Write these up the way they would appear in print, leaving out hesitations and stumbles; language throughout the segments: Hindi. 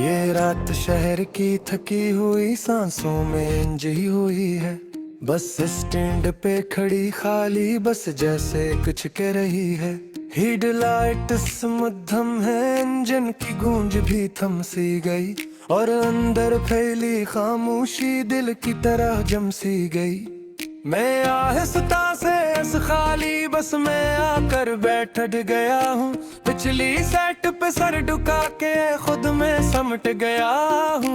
ये रात शहर की थकी हुई सांसों में इंजही हुई है। बस स्टैंड पे खड़ी खाली बस जैसे कुछ कह रही है। हेडलाइट्स मध्यम है, इंजन की गूंज भी थम सी गई और अंदर फैली खामोशी दिल की तरह जम सी गई। मैं आहिस्ता से इस खाली बस में आकर बैठ गया हूँ। पिछली सेट पे सर झुका के खुद में समट गया हूँ।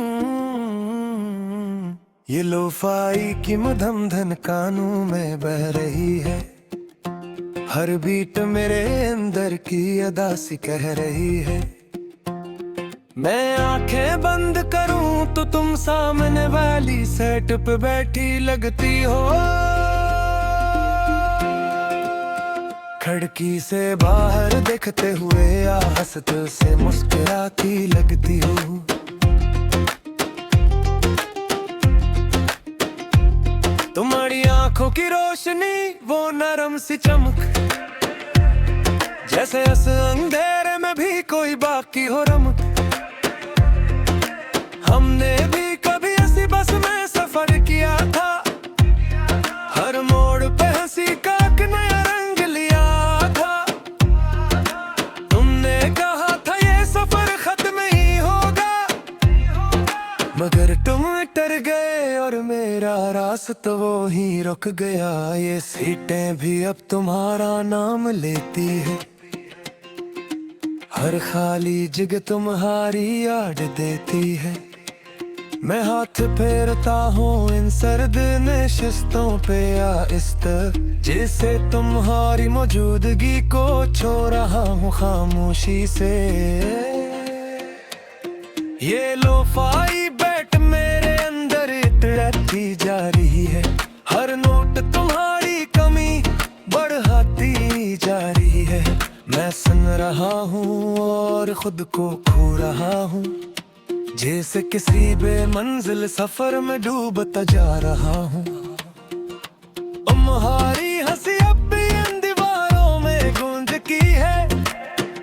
ये लोफाई की मधम धन कानों में बह रही है। हर बीट मेरे अंदर की अदा सी कह रही है। मैं आंखें बंद करूं तो तुम सामने वाली सेट पे बैठी लगती हो। खिड़की से बाहर देखते हुए या हंसते से मुस्कुराती लगती हो। तुम्हारी आंखों की रोशनी वो नरम सी चमक, जैसे इस अंधेरे में भी कोई बाकी हो रमक। हमने भी कभी ऐसी बस में सफर किया था। हर मोड़ पे हंसी का एक नया रंग लिया था। तुमने कहा था ये सफर खत्म ही होगा, मगर तुम डर गए और मेरा रास्ता वो ही रुक गया। ये सीटें भी अब तुम्हारा नाम लेती है। हर खाली जगह तुम्हारी याद देती है। मैं हाथ फेरता हूँ इन सर्द नशिस्तों पे आहिस्ता, जिससे तुम्हारी मौजूदगी को छो रहा हूँ खामोशी से। ये लोफाई बैट मेरे अंदर इतराती जा रही है। हर नोट तुम्हारी कमी बढ़ाती जा रही है। मैं सुन रहा हूँ और खुद को खो रहा हूँ, जैसे किसी बेमंजिल सफर में डूबता जा रहा हूँ। तुम्हारी हंसी अब भी इन दीवारों में गूंज की है।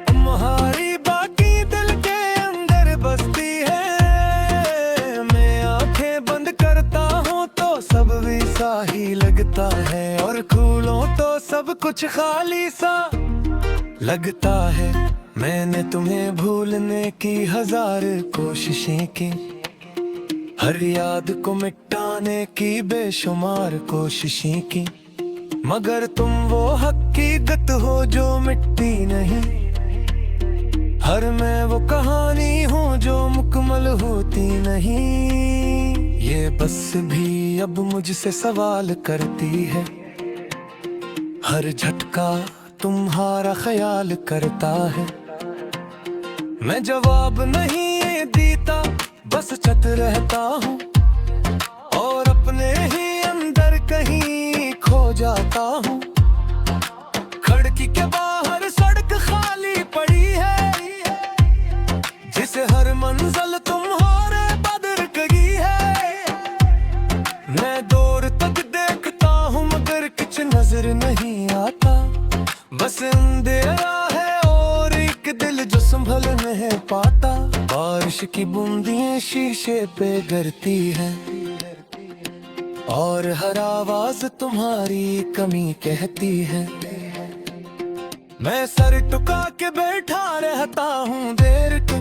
तुम्हारी बाकी दिल के अंदर बसती है। मैं आंखें बंद करता हूँ तो सब वैसा ही लगता है, और खोलूं तो सब कुछ खाली सा लगता है। मैंने तुम्हें भूलने की हजार कोशिशें की, हर याद को मिटाने की बेशुमार कोशिशें की, मगर तुम वो हकीकत हो जो मिटती नहीं। हर मैं वो कहानी हूँ जो मुकम्मल होती नहीं। ये बस भी अब मुझसे सवाल करती है। हर झटका तुम्हारा ख्याल करता है। मैं जवाब नहीं देता, बस चत रहता हूँ और अपने ही अंदर कहीं खो जाता हूँ। खिड़की के बाहर सड़क खाली पड़ी है, जिसे हर मंजिल तुम्हारे बदर गई है। मैं दूर तक देखता हूँ मगर कुछ नजर नहीं आता। बस अंधेरा है और एक दिल जो संभल नहीं पाता। बारिश की बूंदियां शीशे पे गिरती हैं और हर आवाज तुम्हारी कमी कहती है। मैं सर टुका के बैठा रहता हूँ देर के,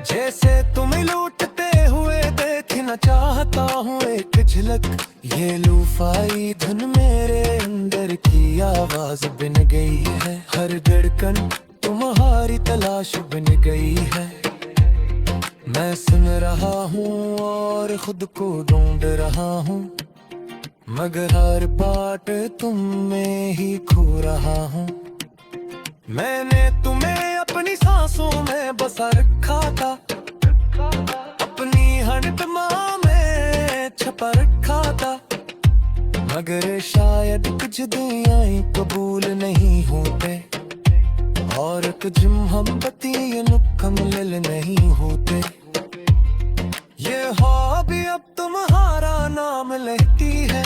जैसे तुम्हें लूटते हुए देखना चाहता हूँ एक झलक। ये लूफाई धुन मेरे अंदर की आवाज बन गई है। हर धड़कन तुम्हारी तलाश बन गई है। मैं सुन रहा हूँ और खुद को ढूंढ रहा हूँ, मगर हर बात तुम में ही खो रहा हूँ। मैंने तुम्हें अपनी सांसों में बसा रखा था, अपनी हर तमाम में छपा रखा था, मगर शायद कुछ दुआएं कबूल नहीं होते और कुछ मोहब्बती मुकम्मल नहीं होते। ये हॉबी अब तुम्हारा नाम लेती है।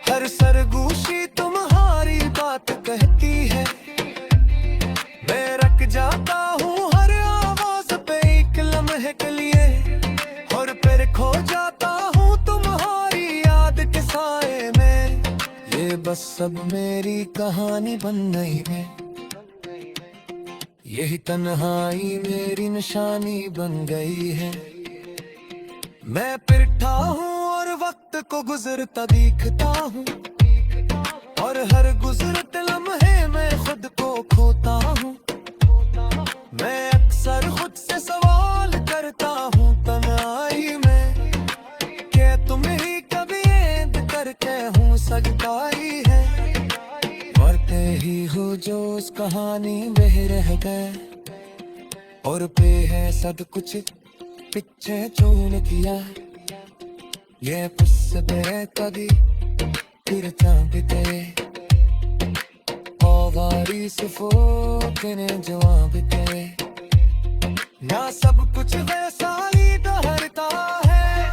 हर सरगोशी तुम्हारी बात कहती है। मैं रख जाता हूँ हर आवाज सब मेरी कहानी बन गई है, यही तन्हाई मेरी निशानी बन गई है। मैं पिरठा हूँ और वक्त को गुजरता दिखता हूँ, और हर गुजरते लम्हे में खुद को खोता हूँ। मैं अक्सर खुद से सवाल करता हूँ तन्हाई में, क्या तुम ही कभी ऐद करके हूँ सकता ही है। मरते ही हो जो उस कहानी में रह गए, और पे है सब कुछ पीछे चून किया। ये पुस्ते कभी फिर चाहते आवारी सुफो तेरे जवाब तेरे, ना सब कुछ वैसा ही दोहरता है।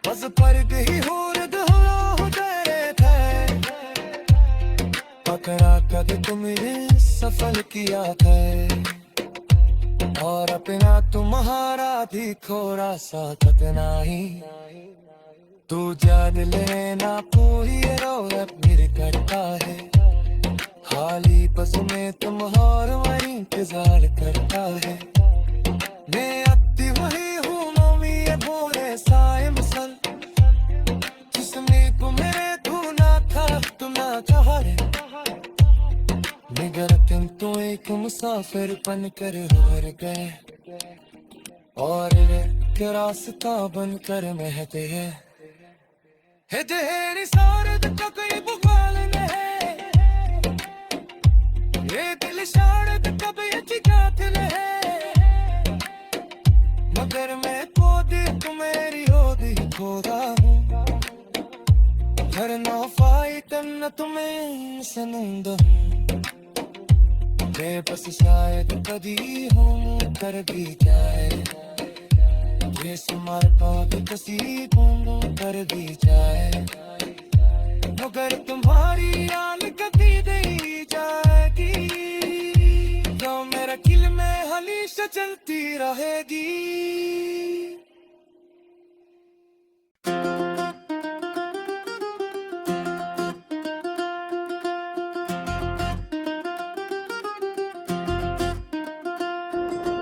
बस फर्क ही हुर्द हो तेरे थे, पकड़ा कद तुम्हें सफल किया था, और अपना तुम्हारा भी थोड़ा सा कतना ही। तू जान लेना कोई रौनक मेरे करता है, हाली बस में तुम्हारा इंतजार करता है। मैं अति वही हूँ मम्मी ये बोले साए मसल, जिसमें मेरे तू ना था तुम ना चाह रे। मगर तुम तो एक मुसाफिर बन कर हार गए, और के रास्ता बन कर महते हैं। तेरी सारत का कोई बुगाल नहीं, ये दिल शारत कब ये चिकात नहीं। मगर मैं खोदी तुम्हारी होदी खोदा हूँ, हर नौफाई तन तुम्हें सनंद हूँ। बस शायद कभी हूँ कर भी जाए, ये समर्पा भी कसी हूँ कर भी जाए। मगर तुम्हारी याद कभी नहीं जाएगी, जो मेरा दिल में हमेशा चलती रहेगी।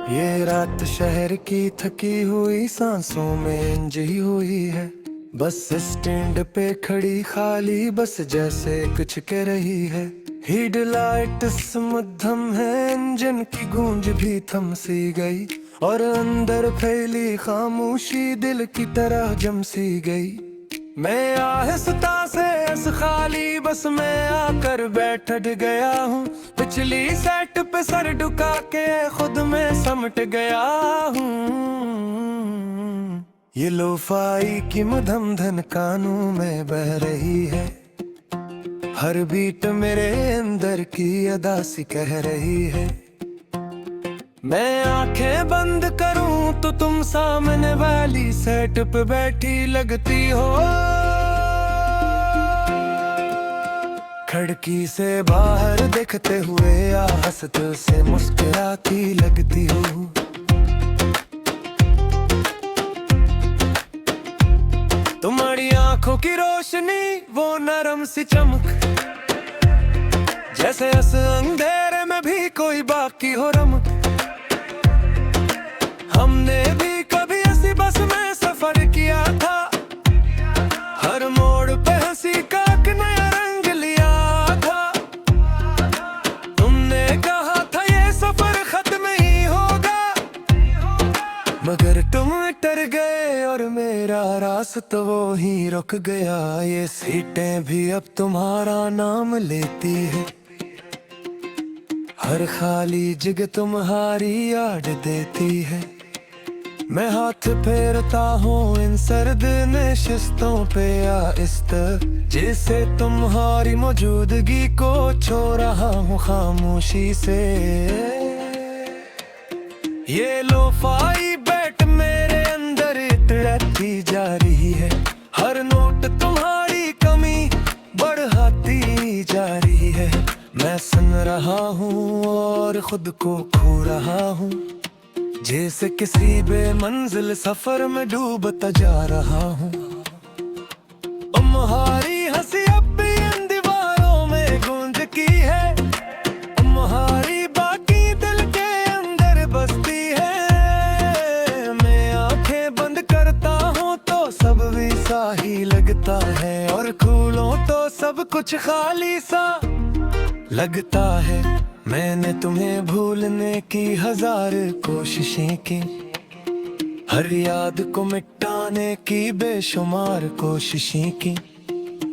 ये रात शहर की थकी हुई सांसों में इंजी हुई है, बस स्टैंड पे खड़ी खाली बस जैसे कुछ कह रही है। हेडलाइट्स मध्यम है, इंजन की गूंज भी थम सी गई, और अंदर फैली खामोशी दिल की तरह जम सी गई। मैं आहिस्ता से इस खाली बस में आकर बैठ गया हूँ, पिछली सेट पे सर झुका के खुद में समट गया हूँ। ये लोफाई की मधम धन कानों में बह रही है, हर बीट मेरे अंदर की अदा सी कह रही है। मैं आंखें बंद करूं तो तुम सामने वाली सेट पे बैठी लगती हो, खिड़की से बाहर देखते हुए या हंसते से मुस्कुराती लगती हो। तुम्हारी आंखों की रोशनी वो नरम सी चमक, जैसे इस अंधेरे में भी कोई बाकी हो रमक। हमने भी कभी ऐसी बस में सफर किया था, हर मोड़ पे हंसी का एक नया रंग लिया था। तुमने कहा था ये सफर खत्म ही होगा, मगर तुम डर गए और मेरा रास्ता वो ही रुक गया। ये सीटें भी अब तुम्हारा नाम लेती है, हर खाली जगह तुम्हारी याद देती है। मैं हाथ फेरता हूँ इन सर्द नशिस्तों पे आहिस्ता, जिसे तुम्हारी मौजूदगी को छो रहा हूँ खामोशी से। ये लोफाई बैठ मेरे अंदर इतराती जा रही है, हर नोट तुम्हारी कमी बढ़ाती जा रही है। मैं सुन रहा हूँ और खुद को खो रहा हूँ, जैसे किसी बेमंजिल सफर में डूबता जा रहा हूँ। तुम्हारी हंसी अब सब कुछ खाली सा लगता है। मैंने तुम्हें भूलने की हजार कोशिशें की, हर याद को मिटाने की बेशुमार कोशिशें की,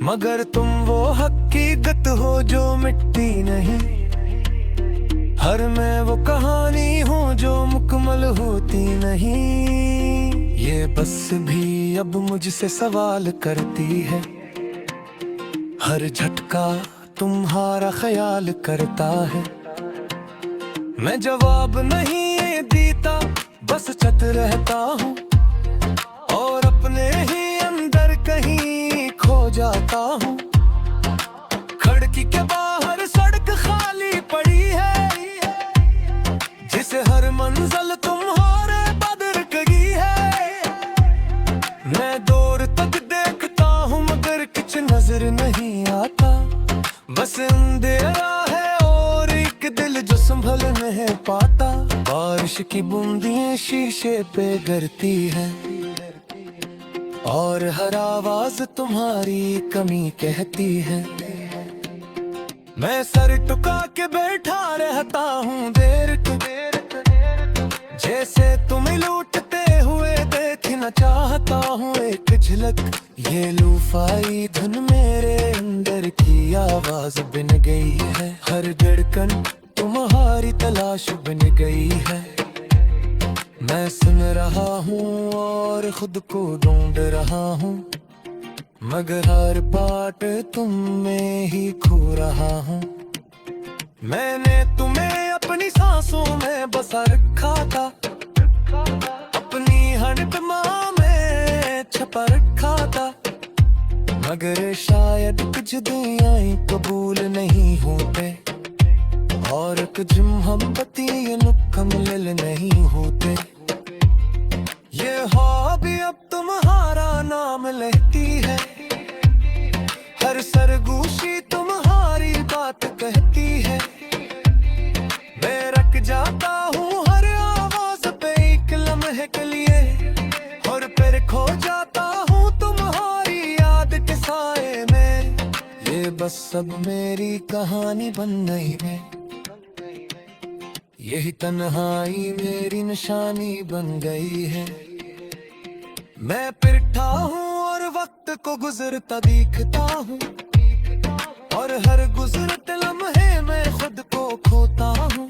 मगर तुम वो हकीकत हो जो मिटती नहीं। हर मैं वो कहानी हूँ जो मुकम्मल होती नहीं। ये बस भी अब मुझसे सवाल करती है, हर झटका तुम्हारा ख्याल करता है। मैं जवाब नहीं देता, बस चत रहता हूँ और अपने ही अंदर कहीं खो जाता हूँ। खिड़की के बाहर सड़क खाली पड़ी है, जिसे हर मंजिल तुम्हारे बदर गई है। मैं दूर तक देखता हूँ मगर कुछ नजर नहीं आता, बस अंधेरा है और एक दिल जो संभल नहीं पाता। बारिश की बूंदियां शीशे पे गिरती है और हर आवाज तुम्हारी कमी कहती है। मैं सर टुका के बैठा रहता हूँ देर को, जैसे तुम्हें लूटते हुए देखना चाहता हूँ एक झलक। ये लूफाई धुन मेरे अंदर की आवाज बन गई है, हर धड़कन तुम्हारी तलाश बन गई है। मैं सुन रहा हूँ और खुद को ढूंढ रहा हूँ, मगर हर बात तुम में ही खो रहा हूँ। मैंने तुम्हें अपनी सांसों में बसा रखा था, अपनी हर तमाम में छपा रखा था, मगर शायद कुछ दुनियाएं कबूल नहीं होते और कुछ मोहब्बती मुकम्मल नहीं होते। ये हॉबी अब तुम्हारा नाम लेती है, हर सरगोशी तुम्हारी बात कहती है। मैं रख जाता हूँ हर आवाज पे एक लम्हे के लिए, और फिर खो जाता हूँ तुम्हारी याद के साए में। ये बस सब मेरी कहानी बन गई है, यही तन्हाई मेरी निशानी बन गई है। मैं फिरता हूँ और वक्त को गुजरता दिखता हूँ, और हर गुजरते लम्हे में खुद को खोता हूँ।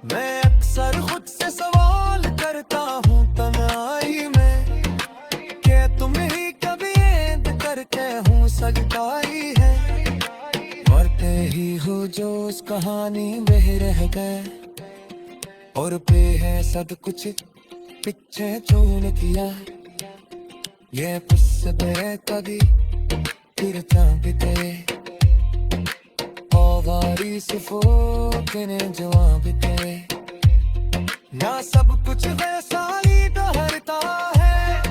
मैं अक्सर खुद से सवाल करता हूँ तन्हाई में, क्या तुम ही कभी याद करके हूँ सगाई है। मरते ही हो जो उस कहानी में रह गए, और पे है सब कुछ पीछे छोड़ दिया। ये पुस्ते कभी फिर चाहते आवारी सिफो के जवाब थे ना, सब कुछ वैसा ही दोहरता है,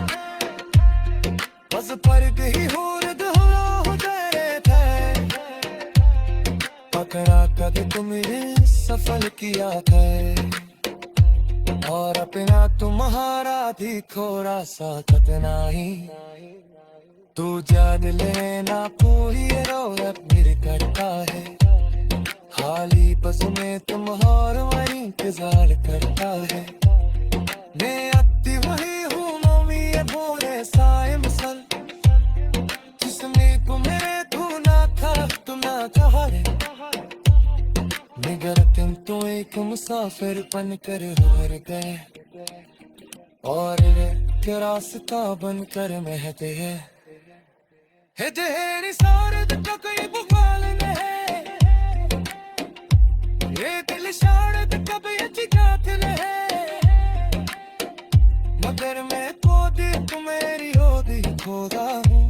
बस फर्क ही हो तेरे थे। पकड़ा कभी तुम्हें सफल किया था, और अपना तुम्हारा भी थोड़ा सा कतना ही। तू जान लेना पूरी रोक मेरे करता है, खाली बस में तुम्हारा वही इंतजार करता है। मैं अति वही हूँ मम्मी भोरे साए मसल, जिसमें तुम्हें धुना था तुम ना चाह रे। मगर तुम एक मुसाफिर बन कर हार गए, और के रास्ता बन कर महते है। जेहरी सारे तो कोई बुखाल नहीं, ये दिल शाड़ तो कभी अच्छी जात नहीं, मगर मैं खुद तुम्हारी होदी खोदा हूँ।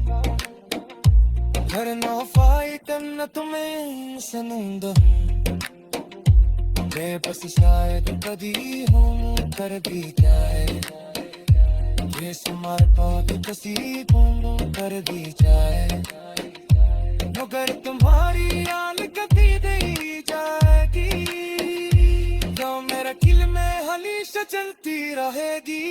हर नौफाई तन तुम्हें सनंद हूँ, बस शायद कभी हूँ कर दी जाए। ये समर्पण कसी पूर्ण कर दी जाए, मगर तुम्हारी याद कभी नहीं जाएगी, तो मेरा दिल में हमेशा चलती रहेगी।